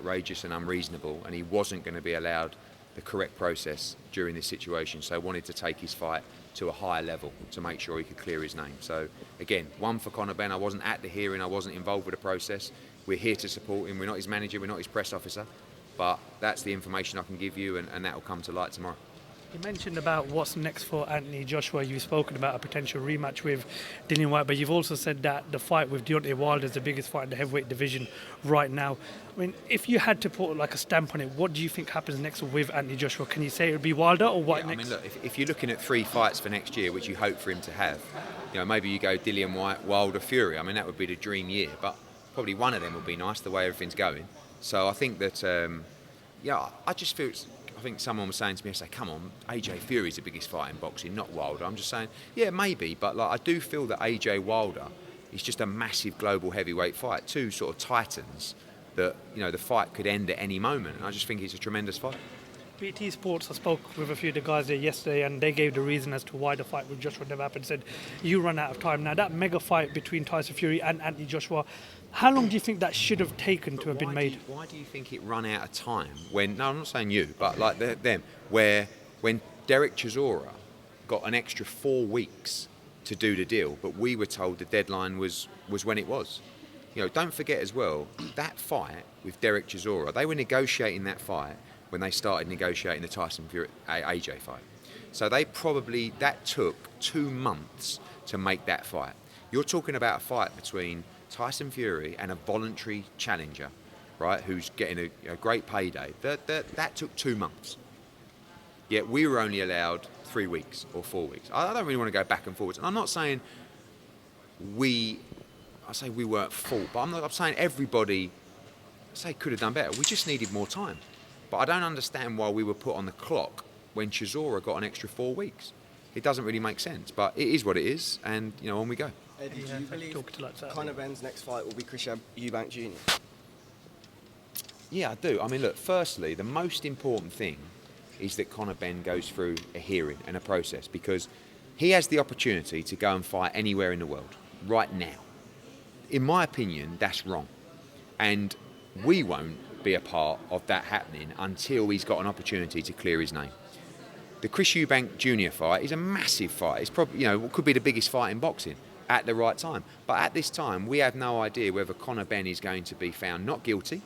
outrageous and unreasonable, and he wasn't going to be allowed the correct process during this situation. So wanted to take his fight to a higher level to make sure he could clear his name. So again, one for Conor Benn. I wasn't at the hearing, I wasn't involved with the process. We're here to support him. We're not his manager, we're not his press officer, but that's the information I can give you, and that will come to light tomorrow. You mentioned about what's next for Anthony Joshua. You've spoken about a potential rematch with Dillian Whyte, but you've also said that the fight with Deontay Wilder is the biggest fight in the heavyweight division right now. I mean, if you had to put like a stamp on it, what do you think happens next with Anthony Joshua? Can you say it would be Wilder or Whyte next? I mean, look, if you're looking at 3 fights for next year, which you hope for him to have, maybe you go Dillian Whyte, Wilder, Fury. I mean, that would be the dream year, but probably one of them would be nice the way everything's going. So I think that, I just feel I think someone was saying to me, I say, come on, AJ Fury's the biggest fight in boxing, not Wilder. I'm just saying, yeah, maybe, but I do feel that AJ Wilder is just a massive global heavyweight fight. 2 sort of titans that, the fight could end at any moment. And I just think it's a tremendous fight. BT Sports, I spoke with a few of the guys there yesterday, and they gave the reason as to why the fight with Joshua never happened. Said, you run out of time. Now, that mega fight between Tyson Fury and Anthony Joshua, how long do you think that should have taken to have been made? Why do you think it run out of time? No, I'm not saying you, but like them, when Derek Chisora got an extra 4 weeks to do the deal, but we were told the deadline was when it was. Don't forget as well, that fight with Derek Chisora, they were negotiating that fight when they started negotiating the Tyson Fury AJ fight. So that took 2 months to make that fight. You're talking about a fight between Tyson Fury and a voluntary challenger, right, who's getting a great payday. That took 2 months. Yet we were only allowed 3 weeks or 4 weeks. I don't really want to go back and forwards. And I'm not saying we weren't at fault, but I'm saying everybody could have done better. We just needed more time. But I don't understand why we were put on the clock when Chisora got an extra 4 weeks. It doesn't really make sense, but it is what it is, and on we go. Eddie, do you believe Conor Benn's next fight will be Chris Eubank Jr.? Yeah, I do. I mean, look, firstly, the most important thing is that Conor Benn goes through a hearing and a process, because he has the opportunity to go and fight anywhere in the world right now. In my opinion, that's wrong. And we won't be a part of that happening until he's got an opportunity to clear his name. The Chris Eubank Jr. fight is a massive fight. It's probably, could be the biggest fight in boxing at the right time. But at this time, we have no idea whether Conor Benn is going to be found not guilty,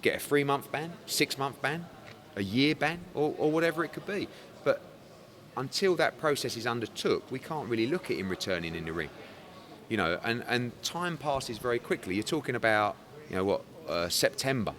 get a 3-month ban, 6-month ban, a year ban, or whatever it could be. But until that process is undertook, we can't really look at him returning in the ring. And time passes very quickly. You're talking about, September,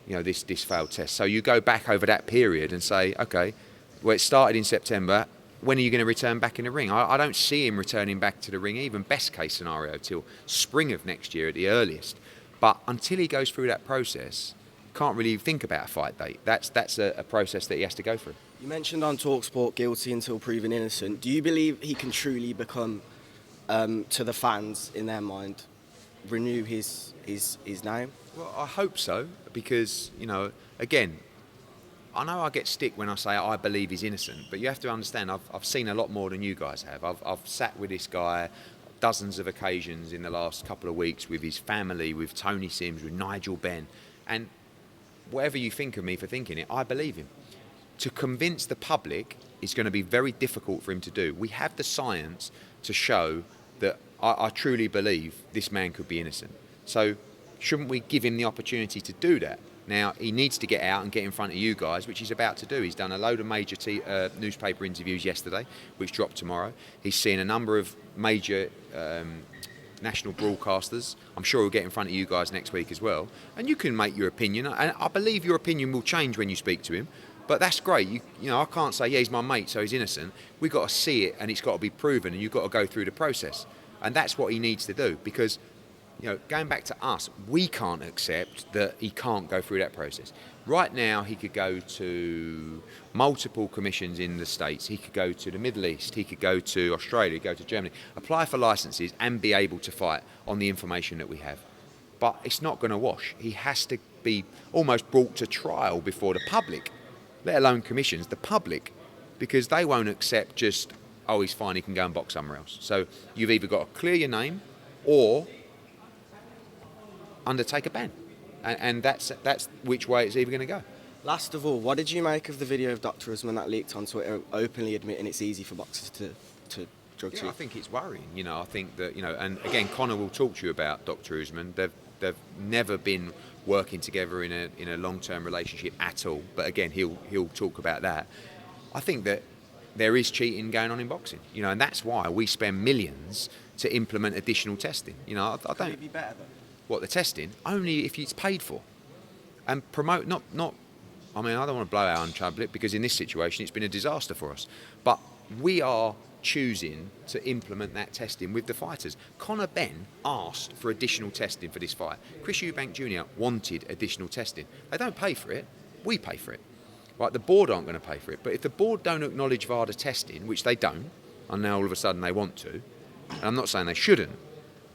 this failed test. So you go back over that period and say, okay, well, it started in September. When are you going to return back in the ring? I don't see him returning back to the ring, even best case scenario, till spring of next year at the earliest. But until he goes through that process, can't really think about a fight date. That's a process that he has to go through. You mentioned on TalkSport, guilty until proven innocent. Do you believe he can truly become, to the fans in their mind, renew his name? Well, I hope so, because, again, I know I get stick when I say I believe he's innocent, but you have to understand I've seen a lot more than you guys have. I've sat with this guy dozens of occasions in the last couple of weeks with his family, with Tony Sims, with Nigel Benn, and whatever you think of me for thinking it, I believe him. To convince the public is going to be very difficult for him to do. We have the science to show that I truly believe this man could be innocent. So shouldn't we give him the opportunity to do that? Now, he needs to get out and get in front of you guys, which he's about to do. He's done a load of major newspaper interviews yesterday, which dropped tomorrow. He's seen a number of major national broadcasters. I'm sure he'll get in front of you guys next week as well. And you can make your opinion. And I believe your opinion will change when you speak to him. But that's great. I can't say, yeah, he's my mate, so he's innocent. We've got to see it, and it's got to be proven, and you've got to go through the process. And that's what he needs to do, because going back to us, we can't accept that he can't go through that process. Right now, he could go to multiple commissions in the States. He could go to the Middle East. He could go to Australia, go to Germany, apply for licenses and be able to fight on the information that we have. But it's not going to wash. He has to be almost brought to trial before the public, let alone commissions, the public, because they won't accept just, oh, he's fine, he can go and box somewhere else. So you've either got to clear your name or undertake a ban. and that's which way it's either going to go. Last of all, what did you make of the video of Dr. Usman that leaked on Twitter openly admitting it's easy for boxers to drug Yeah, cheat? I think it's worrying. I think that and again, Conor will talk to you about Dr. Usman. They've never been working together in a long-term relationship at all. But again, he'll talk about that. I think that there is cheating going on in boxing. And that's why we spend millions to implement additional testing. I Could don't. it be better though? What, the testing? Only if it's paid for, and promote not. I mean, I don't want to blow our own trumpet because in this situation it's been a disaster for us. But we are choosing to implement that testing with the fighters. Conor Benn asked for additional testing for this fight. Chris Eubank Jr. wanted additional testing. They don't pay for it. We pay for it. Right? The board aren't going to pay for it. But if the board don't acknowledge VADA testing, which they don't, and now all of a sudden they want to, and I'm not saying they shouldn't,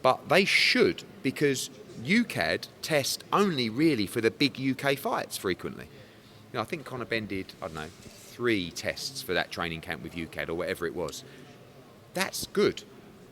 but they should, because UKAD test only really for the big UK fights frequently. I think Conor Benn did, 3 tests for that training camp with UKAD or whatever it was. That's good.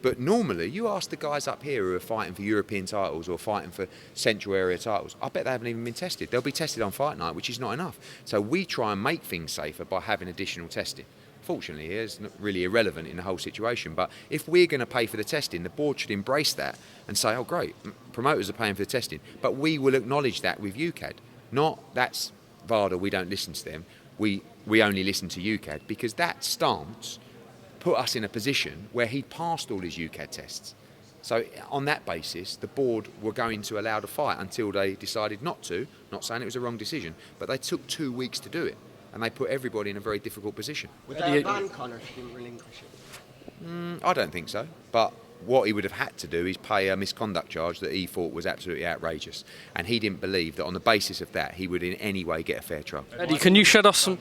But normally, you ask the guys up here who are fighting for European titles or fighting for Central Area titles, I bet they haven't even been tested. They'll be tested on fight night, which is not enough. So we try and make things safer by having additional testing. Fortunately, it's not really irrelevant in the whole situation. But if we're going to pay for the testing, the board should embrace that and say, oh, great, promoters are paying for the testing. But we will acknowledge that with UKAD. Not that's VADA, we don't listen to them. We only listen to UKAD, because that stance put us in a position where he'd passed all his UKAD tests. So on that basis, the board were going to allow the fight until they decided not to. Not saying it was a wrong decision, but they took 2 weeks to do it, and they put everybody in a very difficult position. Would they have banned Conor if he didn't relinquish it? I don't think so, but what he would have had to do is pay a misconduct charge that he thought was absolutely outrageous, and he didn't believe that on the basis of that he would in any way get a fair trial. Eddie, can you shed us some...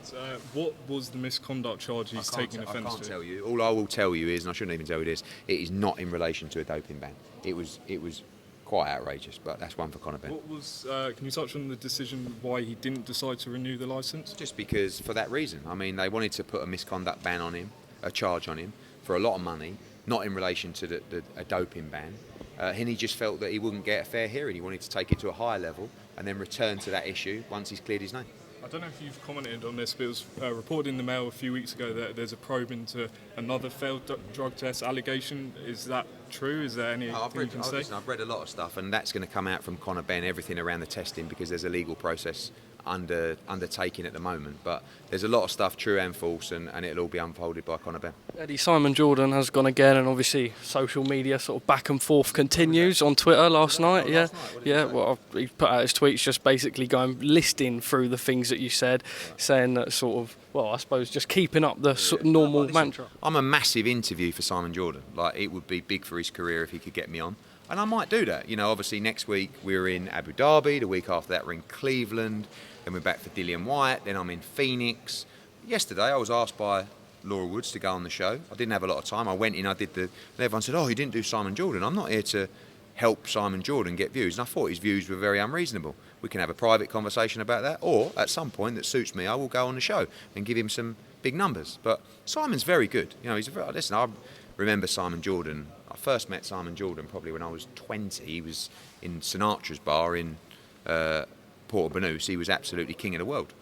what was the misconduct charge he's taking offence to? I can't tell you. All I will tell you is, and I shouldn't even tell you this, it is not in relation to a doping ban. It was quite outrageous, but that's one for Conor Benn. What was? Can you touch on the decision why he didn't decide to renew the licence? Just because, for that reason. I mean, they wanted to put a misconduct ban on him, a charge on him, for a lot of money, not in relation to a doping ban. And he just felt that he wouldn't get a fair hearing. He wanted to take it to a higher level and then return to that issue once he's cleared his name. I don't know if you've commented on this, but it was reported in the Mail a few weeks ago that there's a probe into another failed drug test allegation. Is that true? Is there anything you can say? Listen, I've read a lot of stuff, and that's going to come out from Conor Benn, everything around the testing, because there's a legal process undertaking at the moment. But there's a lot of stuff, true and false, and it'll all be unfolded by Conor Benn. Eddie, Simon Jordan has gone again, and obviously social media sort of back and forth continues on Twitter last night. Well, he put out his tweets just basically going listing through the things that you said, saying that sort of, well, I suppose just keeping up the normal mantra. I'm a massive interview for Simon Jordan. Like, it would be big for his career if he could get me on. And I might do that. Obviously next week we're in Abu Dhabi, the week after that we're in Cleveland, then we're back for Dillian Whyte, then I'm in Phoenix. Yesterday I was asked by Laura Woods to go on the show. I didn't have a lot of time. I went in, I did and everyone said, oh, you didn't do Simon Jordan. I'm not here to help Simon Jordan get views. And I thought his views were very unreasonable. We can have a private conversation about that, or at some point that suits me, I will go on the show and give him some big numbers. But Simon's very good. Listen, I remember Simon Jordan. I first met Simon Jordan probably when I was 20. He was in Sinatra's bar in Port Banús. He was absolutely king of the world.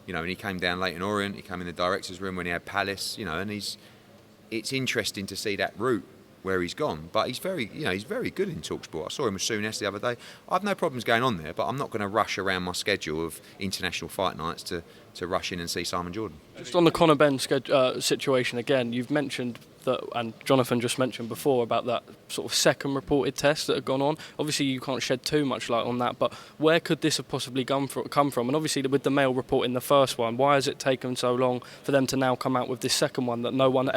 And he came down Leighton Orient. He came in the director's room when he had Palace. And it's interesting to see that route where he's gone. But he's very good in TalkSport. I saw him with Souness the other day. I have no problems going on there, but I'm not going to rush around my schedule of international fight nights to rush in and see Simon Jordan. Just on the Conor Benn situation again, you've mentioned that, and Jonathan just mentioned before about that sort of second reported test that had gone on. Obviously, you can't shed too much light on that, but where could this have possibly come from? And obviously, with the Mail reporting the first one, why has it taken so long for them to now come out with this second one that no one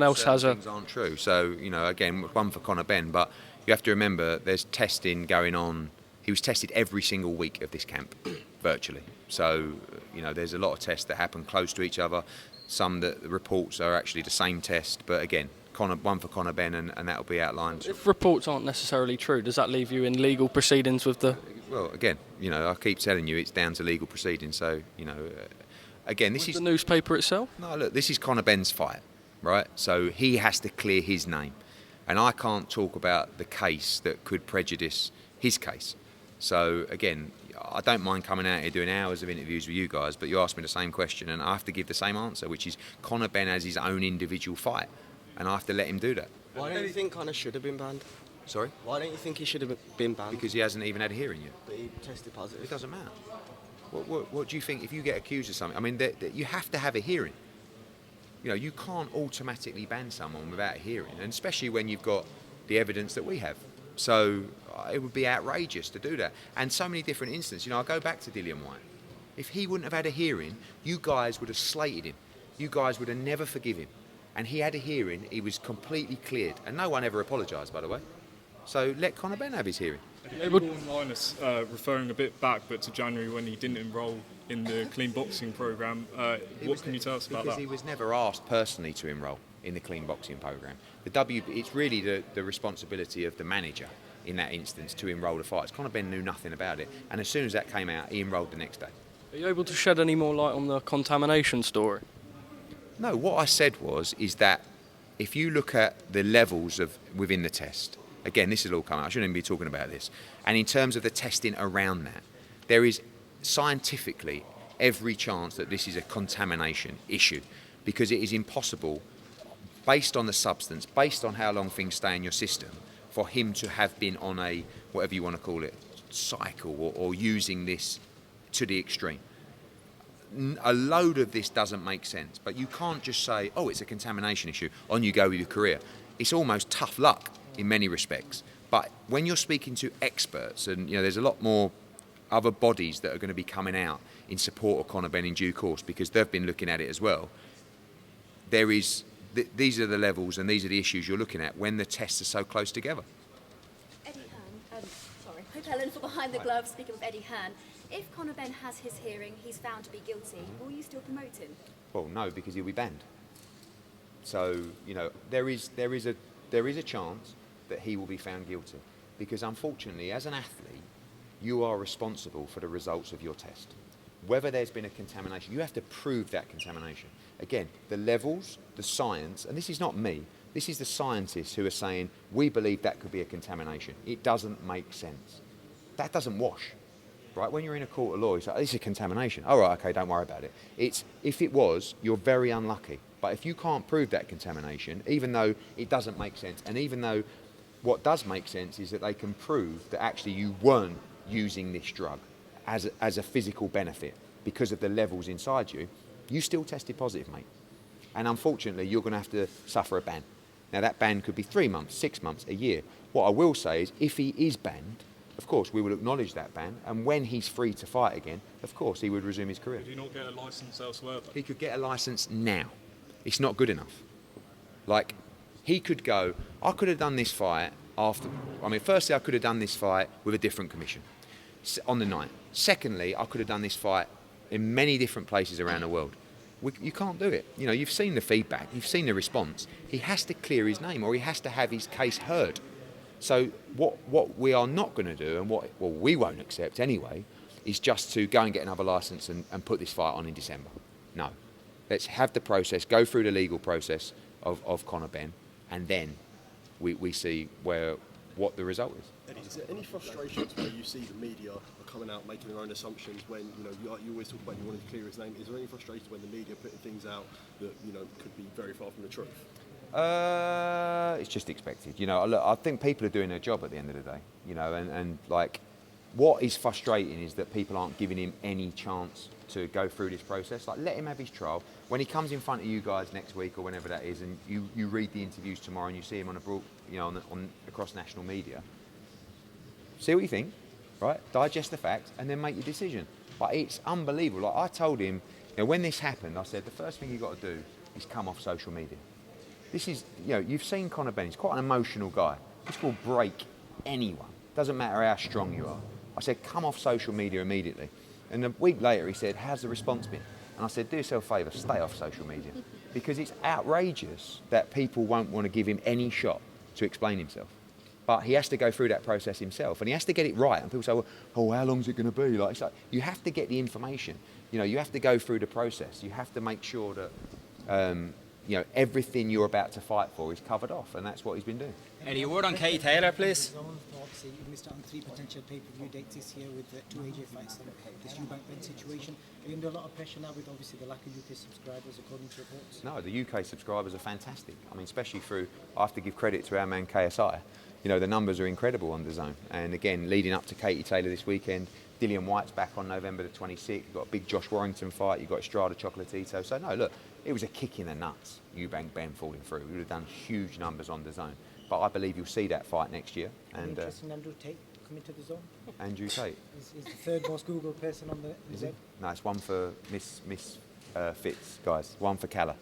else has? Things aren't true. So again, one for Conor Benn, but you have to remember there's testing going on. He was tested every single week of this camp, virtually. So there's a lot of tests that happen close to each other. Some that the reports are actually the same test, but again, one for Conor Benn, and that'll be outlined. If reports aren't necessarily true, does that leave you in legal proceedings with the... Well, again, I keep telling you it's down to legal proceedings, so, again, this is... the newspaper itself? No, look, this is Conor Benn's fight, right? So he has to clear his name, and I can't talk about the case that could prejudice his case. So, again, I don't mind coming out here doing hours of interviews with you guys, but you asked me the same question and I have to give the same answer, which is Conor Benn has his own individual fight and I have to let him do that. Why don't you think Conor should have been banned? Sorry? Why don't you think he should have been banned? Because he hasn't even had a hearing yet. But he tested positive. It doesn't matter. What do you think if you get accused of something? I mean, you have to have a hearing. You know, you can't automatically ban someone without a hearing, and especially when you've got the evidence that we have. So it would be outrageous to do that. And so many different instances. You know, I go back to Dillian Whyte. If he wouldn't have had a hearing, you guys would have slated him. You guys would have never forgive him. And he had a hearing, he was completely cleared. And no one ever apologised, by the way. So let Conor Benn have his hearing. People online are referring a bit back, but to January when he didn't enrol in the clean boxing programme. What can you tell us about that? Because he was never asked personally to enrol in the clean boxing programme. It's really the responsibility of the manager in that instance to enrol the fighters. Conor Benn knew nothing about it, and as soon as that came out, he enrolled the next day. Are you able to shed any more light on the contamination story? No, what I said is that if you look at the levels of within the test, again, this will all come out, I shouldn't even be talking about this, and in terms of the testing around that, there is scientifically every chance that this is a contamination issue, because it is impossible, based on the substance, based on how long things stay in your system, for him to have been on a, whatever you want to call it, cycle or using this to the extreme. A load of this doesn't make sense, but you can't just say, oh, it's a contamination issue, on you go with your career. It's almost tough luck in many respects. But when you're speaking to experts, and you know, there's a lot more other bodies that are going to be coming out in support of Conor Benn in due course, because they've been looking at it as well. There is, these are the levels and these are the issues you're looking at when the tests are so close together. Eddie Hearn, Hope Ellen for Behind the Gloves, speaking with Eddie Hearn. If Conor Benn has his hearing, he's found to be guilty, will you still promote him? Well, no, because he'll be banned. So, you know, there is a chance that he will be found guilty, because unfortunately, as an athlete, you are responsible for the results of your test. Whether there's been a contamination, you have to prove that contamination. Again, the levels, the science, and this is not me, this is the scientists who are saying, we believe that could be a contamination. It doesn't make sense. That doesn't wash. Right, when you're in a court of law, it's like, this is a contamination. All right, okay, don't worry about it. If it was, you're very unlucky. But if you can't prove that contamination, even though it doesn't make sense, and even though what does make sense is that they can prove that actually you weren't using this drug as a physical benefit because of the levels inside you, you still tested positive, mate. And unfortunately, you're going to have to suffer a ban. Now, that ban could be 3 months, 6 months, a year. What I will say is, if he is banned, of course, we will acknowledge that ban, and when he's free to fight again, of course, he would resume his career. Could he not get a licence elsewhere, though? He could get a licence now. It's not good enough. Like, he could go, I could have done this fight firstly, I could have done this fight with a different commission on the night. Secondly, I could have done this fight in many different places around the world. You can't do it. You know, you've seen the feedback, you've seen the response. He has to clear his name, or he has to have his case heard. So what we are not going to do, and what we won't accept anyway, is just to go and get another licence and put this fight on in December. No. Let's have the process, go through the legal process of Conor Benn, and then we see what the result is. Eddie, is there any frustrations where you see the media are coming out making their own assumptions when, you know, you always talk about you wanting to clear his name? Is there any frustrations when the media are putting things out that, you know, could be very far from the truth? It's just expected. You know, look, I think people are doing their job at the end of the day. You know, and like, what is frustrating is that people aren't giving him any chance to go through this process. Like, let him have his trial. When he comes in front of you guys next week or whenever that is, and you read the interviews tomorrow and you see him on across national media, see what you think, right? Digest the facts and then make your decision. But it's unbelievable. Like, I told him, you know, when this happened, I said the first thing you got to do is come off social media. This is, you know, you've seen Conor Benn. He's quite an emotional guy. This will break anyone. Doesn't matter how strong you are. I said, come off social media immediately. And a week later, he said, how's the response been? And I said, do yourself a favour, stay off social media. Because it's outrageous that people won't want to give him any shot to explain himself. But he has to go through that process himself, and he has to get it right. And people say, well, oh, how long is it going to be? Like, it's like, you have to get the information. You know, you have to go through the process. You have to make sure that you know, everything you're about to fight for is covered off, and that's what he's been doing. Eddie, a word on Katie Taylor, please. Obviously, you missed out on 3 potential pay-per-view dates this year with the 2 AJ fights and this Eubank Benn situation. Are you under a lot of pressure now with obviously the lack of UK subscribers, according to reports? No, the UK subscribers are fantastic. I mean, especially through, I have to give credit to our man KSI. You know, the numbers are incredible on DAZN. And again, leading up to Katie Taylor this weekend, Dillian White's back on November the 26th. You've got a big Josh Warrington fight. You've got Estrada Chocolatito. So, no, look, it was a kick in the nuts, Eubank Benn falling through. We would have done huge numbers on DAZN. But I believe you'll see that fight next year. And interesting Andrew Tate coming to the zone. Andrew Tate. Is the third most Googled person on the Is web? it? No, it's one for Miss Fitz, guys. One for Calla.